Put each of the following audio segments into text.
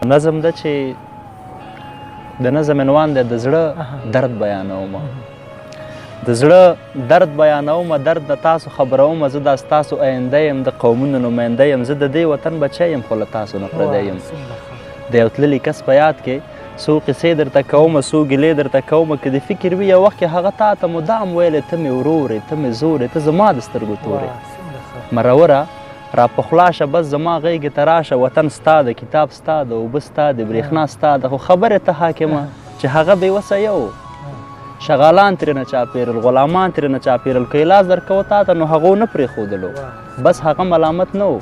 نظم ده چې د نظم عنوان دی د زړه درد بیانومه د زړه درد بیانومه درد د تاسو خبرومه زه دا ستاسو آینده یم د قومونو نماینده یم زه د دې وطن بچی یم خو له تاسو نه پردی یم د یو تللي کس په یاد کې څو قصې درته کومه څو ګیلې درته کومه که د فکر وي یو وخت کې هغه تا ته مدام ویلې ته مې ورورې ته مې زورې ته زما د سترګو تورې مروره را پخلا شه بس زما غیږې ته راشه وطن ستا د کتاب ستا د اوبه ستا د برېښنا ستا د خو خبرې ته حاکمه چې هغه بېوسه یو شغالان ترېنه چاپېرل غلامان ترېنه چاپېرل که علاج درکوه تا ته نو هغو نه پرېښودلو بس هغه ملامت نه و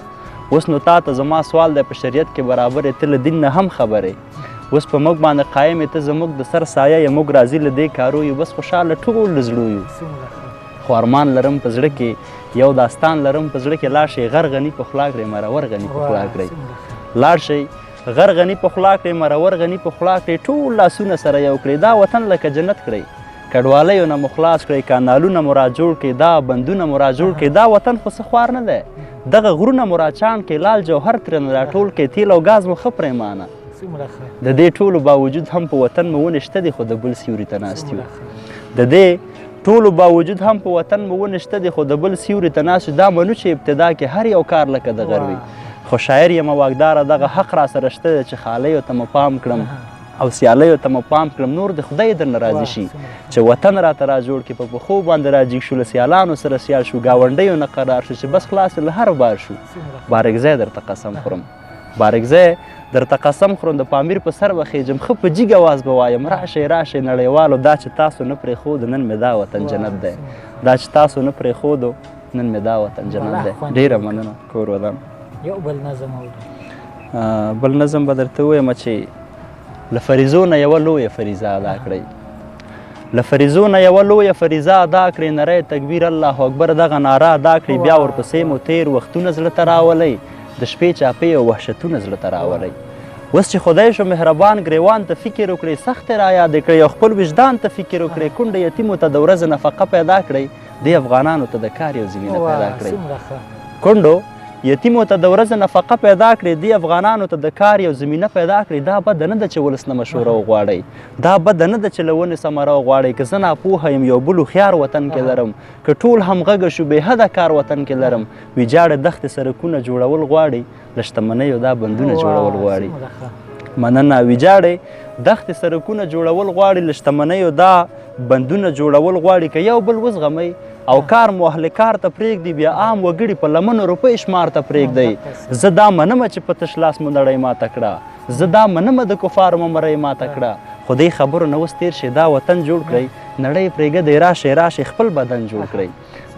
اوس نو تا ته زما سوال دی په شریعت کې برابر ته له دین نه هم خبرې اوس په موږ باندې قایم ته زموږ د سر سایه یې موږ راځي له دې کارو یو بس خوشحاله ټول له زړو یو خو ارمان لرم په زړه کې یو داستان لرم په زړه کې لاړ شئ غر غني په خوله کړئ مرور غني په خوله کړئ لاړ شئ غر غني په خوله کړئ مرور غني په خوله کړئ ټول لاسونه سره یو کړئ دا وطن لکه جنت کړئ کډوالیو نه مو خلاص کړئ کانالونه مو را جوړ کړئ دا بندونه مو را جوړ کړئ دا وطن خو څه خوار نه دی دغه غرونه مو را چاڼ کړئ لال جوهر ترېنه راټول کړئ تیل او ګاز مو ښه پرېمانه د دې ټولو باوجود هم په وطن مو ونې شته دي خو د بل سیوري ته ناست یو د دې ټولو باوجود هم په وطن مو ونې شته دي خو د بل سیوري ته ناست یو دا منو چې ابتدا کې هر یو کار لکه د غر وي خو شاعر یم واکداره دغه حق را سره شته دی چې خالیو ته مو پام کړم او سیالیو ته مو پام کړم نور د خدای درنه راضي شي چې وطن راته را جوړ کړي په پښو باندې را جګ شو له سیالانو سره سیال شو ګاونډیو نه قرار شو چې بس خلاص له هر بار شو بارکزی درته قسم خورم بارکزی درته قسم خورم د پامیر په سر به خیجم ښه په جګ اواز به وایم راشئ راشئ نړیوالو دا چې تاسو نه پرېښودو نن مې دا وطن جنت دی دا چې تاسو نه پرېښودو نن مې دا وطن جنت دی ډېره مننه کور ودان یو بل نظم بل نظم به درته ووایم چې له فریضو نه یوه لویه فریضه ادا کړئ له فریضو نه یوه لویه فریضه ادا کړئ نری تکبیر الله اکبر دغه ناره ادا کړئ بیا ورپسې مو تیر وختونه زړه ته راولئ د شپې چاپې او وحشتونه زړه ته راولئ اوس چې خدای شو مهربان ګریوان ته فکر وکړئ سختې را یادې کړئ او خپل وجدان ته فکر وکړئ کونډه یتیمو ته د ورځې نفقه پیدا کړئ دې افغانانو ته د کار یو زمینه پیدا کړئ کونډو یتیمو ته د ورځې نفقه پیدا کړئ دې افغانانو ته د کار یو زمینه پیدا کړئ دا بده نه ده چې ولس نه مشوره وغواړئ دا بده نه ده چې له ونې ثمره وغواړئ که زه ناپوهه یم یو بل هوښیار وطن کې لرم که ټول همغږه شو بېحده کار وطن کې لرم ویجاړې دښتې سرکونه جوړول غواړئ له شتمنیو دا بندونه جوړول غواړئ مننه ویجاړې دښتې سرکونه جوړول غواړي له شتمنیو دا بندونه جوړول غواړي که یو بل وزغمئ او کار مو اهل کار ته پرېږدي بیا عام وګړي په لمنو روپۍ شمار ته پرېږدئ زه دا منمه چې په تش لاس مو نړۍ ماته کړه زه دا منمه د کفارو مو مرۍ ماته کړه خو دې خبرو نه اوس تېر شئ دا وطن جوړ کړئ نړۍ پرېږدئ راشئ راشئ خپل بدن جوړ کړئ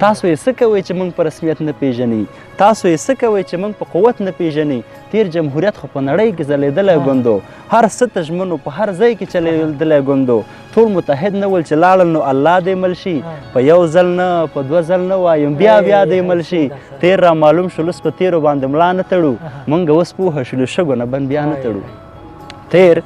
تاسو یې څه کوئ چې موږ په رسمیت نه پیژنئ تاسو یې څه کوئ چې موږ په قوت نه پیژنئ تیر جمهوریت خو په نړۍ کې ځلېدلی ګوندو هر څه ته ژمنو په هر ځای کې چلېدلی ګوندو ټول متحد نه ول چې لاړل نو الله دې مل شي په یو ځل نه په دوه ځل نه وایم بیا بیا دې مل شي تیر را معلوم شول اوس په تیرو باندې ملا نه تړو موږ اوس پوهه شولو شګو نه بند بیا نه تړو تیر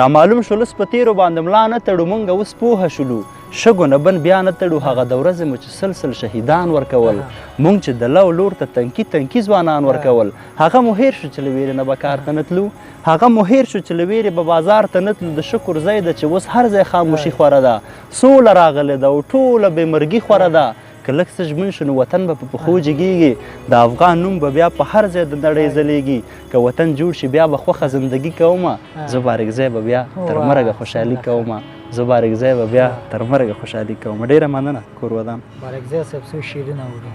را معلوم شول اوس په تیرو باندې ملا نه تړو موږ اوس پوهه شولو شګو نه بند بیا نه تړو هغه د ورځې مو چې سلسل شهیدان ورکول موږ چې د لو لور ته تنکي تنکي ځوانان ورکول هغه مو هیر شو چې له ویرې نه به کار ته نه تلو هغه مو هیر شو چې له ویرې به بازار ته نه تلو د شکر ځای ده چې اوس هر ځای خاموشي خوره ده سوله راغلې ده او ټوله بېمرګي خوره ده که لږ څه ژمن شو نو وطن به په پښو جګېږي د افغان نوم به بیا په هر ځای د نړۍ ځلیږي که وطن جوړ شي بیا به خوښه زندګي کومه زه بارکزی به بیا تر مرګه خوشحالي کومه زه بارکزی به بیا تر مرګه خوشحالي کومه ډېره مننه کور ودان بارکزی صاحب څو شعرونه اوري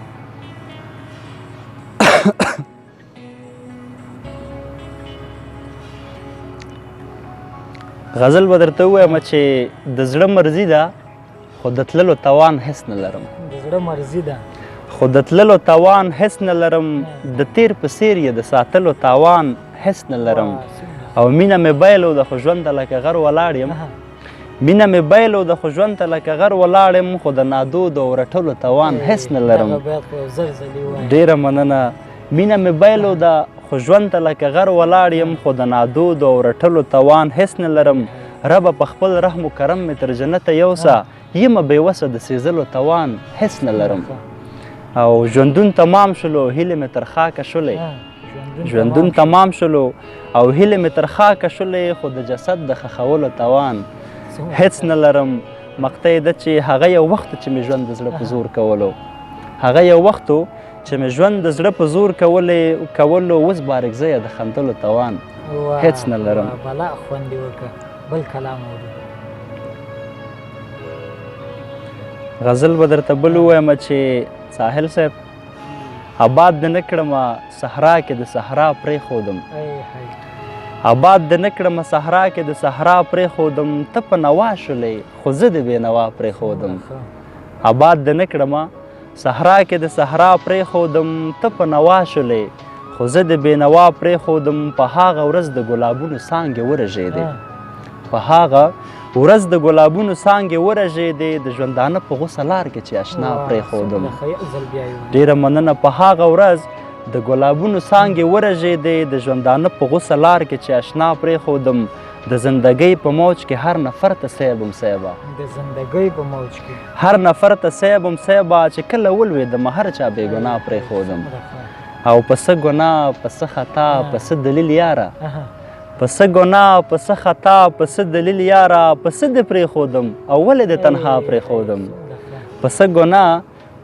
غزل به درته ووایم چې د زړه مرضي ده خو د تللو توان هېڅ نه لرم د زړه مرضي ده خو د تللو توان هېڅ نه لرم د تیر په څېر یې د ساتلو توان هېڅ نه لرم او مینه مې بیلو د خو ژوند ته لکه غر ولاړ یم مینه مې بیلو د خو ژوند ته لکه غر ولاړ یم خو د نادود او رټلو توان هېڅ نه لرم ډېره مننه مینه مې بیلو د خو ژوند ته لکه غر ولاړ یم خو د نادود او رټلو توان هېڅ نه لرم ربه په خپل رحم و کرم مې تر جنته یوسه یمه بېوسه د سېزلو توان هېڅ نه لرم او ژوندون تمام شلو هیلې مې تر خاکه شولې ژوندون تمام شلو او هیلې مې تر خاکه شولې خو د جسد د ښخولو توان هیڅ نه لرم مقطع ده چې هغه یو وخت چې مې ژوند د زړه په زور کولو هغه یو وخت چې مې ژوند د زړه په زور کولو اوس بارکزیه د خندلو توان هیڅ نه لرم. بلا خوند دې وکړه بل کلام اورو. غزل به درته بل ووایم چې ساحل صاحب آباد دې نه کړمه صحرا کې د صحرا پرېښودم آباد دې نه کړمه صحرا کې د صحرا پرېښودم ته په نوا شولې خو زه د بې نوا پرېښودم آباد دې نه کړمه صحرا کې د صحرا پرېښودم ته په نوا شولې خو زه د بې نوا پرېښودم په هغه ورځ د ګلابونو څانګې ورژېدې په هغه ورځ د ګلابونو څانګې ورژېدې د ژوندانه په غوسه لار کې چې اشنا پرېښودم ډېره مننه په هغه ورځ د ګلابونو څانګې ورژېدې د ژوندانه په غوسه لار کې چې اشنا پرېښودم د زندګۍ په موج کې هر نفر ته صیبم صیبه د زندګۍ په موج کې هر نفر ته صیبم صیبه چې کله ولوېدم هر چا بې ګناه پرېښودم او په څه ګناه په څه خطا په څه دلیل یاره په څه ګناه په څه خطا په څه دلیل یاره په څه دې پرېښودم او ولې دې تنها پرېښودم په څه ګناه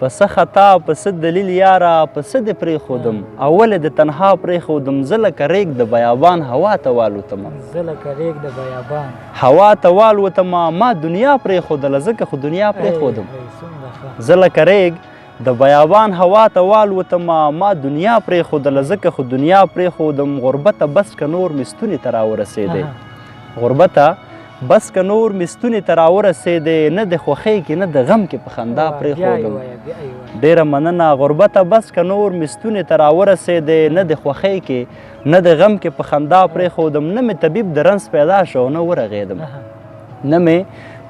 په څه خطا په څه دلیل یاره په څه دې پرېښودم او ولې دې تنها پرېښودم زه لکه ریګ د بیابان هوا ته والوتمه زه لکه ریګ د بیابان هوا ته والوتمه ما دنیا پرېښودله ځکه خو دنیا پرېښودم زه لکه ریګ د بیابان هوا ته والوتمه ما دنیا پرېښودله ځکه خو دنیا پرېښودم غربته بس که نور مې ستوني ته راورسېدی غربته بس که نور مې ستوني ته راورسېدی نه د خوښۍ کې نه د غم کې په خندا پرېښودم ډېره مننه غربته بس که نور مې ستوني ته راورسېدی نه د خوښۍ کې نه د غم کې په خندا پرېښودم نه مې طبیب د رنځ پیدا شو نه ورغېدم نه مې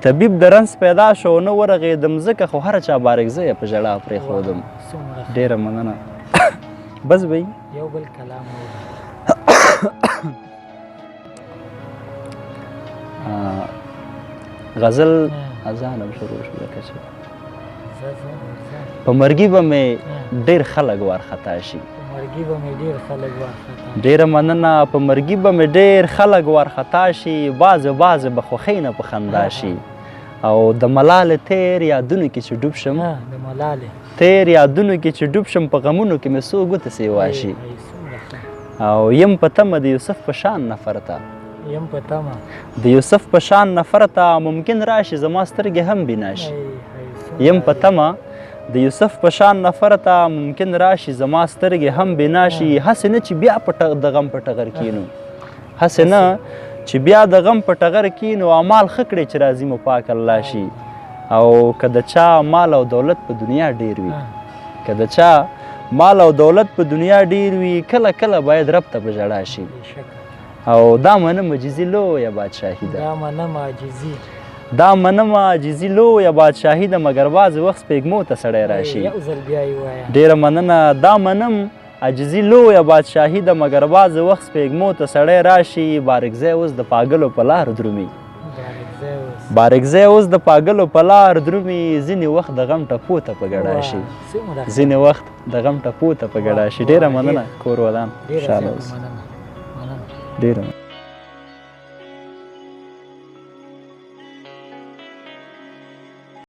طبیب د رنځ پیدا شو نه ورغېدم ځکه خو هر چا بارکزیه په ژړا پرېښودم ډېره مننه بس به یو بل کلام غزل اذانم شروع شو لکه چې په مرګي به مې ډېر خلک وارخطا شي ډېره مننه په مرګي به مې ډېر خلک وارخطا شي بعضې به خوښۍ نه په خندا شي او د ملالې تیر یادونو کې چې ډوب شم تیر یادونو کې چې ډوب شم په غمونو کې مې څو ګوته سیوا شي او یم په تمه د یوسف په شان نفر ته د یوسف په شان نفر ته ممکن راشي زما سترګې هم بنا شي یم په تمه د یوسف په شان نفر ته ممکن راشي زما سترګې هم بنا شي هسې نه چې بیا د غم په ټغر کینو هسې نه چې بیا د غم په ټغر کینو اعمال ښه کړې چې راځي مو پاک الله شي او که د چا مال او دولت په دنیا ډیر وي که د چا مال او دولت په دنیا ډیر وي کله کله باید رب ته په ژړا شي او دا منم عاجزي لویه بادشاهي ده دا منم عاجزي لویه بادشاهي ده مګر بعضې وخت سپېږمو ته سړی راشي ډېره مننه دا منم عاجزي لویه بادشاهي ده مګر بعضې وخت سپېږمو ته سړی راشي بارکزی اوس د پاګلو په لار درومي بارکزی اوس د پاګلو په لار درومي ځینې وخت د غم ټپو ته په ګډا شي ځینې وخت د غم ټپو ته په ګډا شي ډېره مننه کور ودان خوشحاله اوسئ ډېره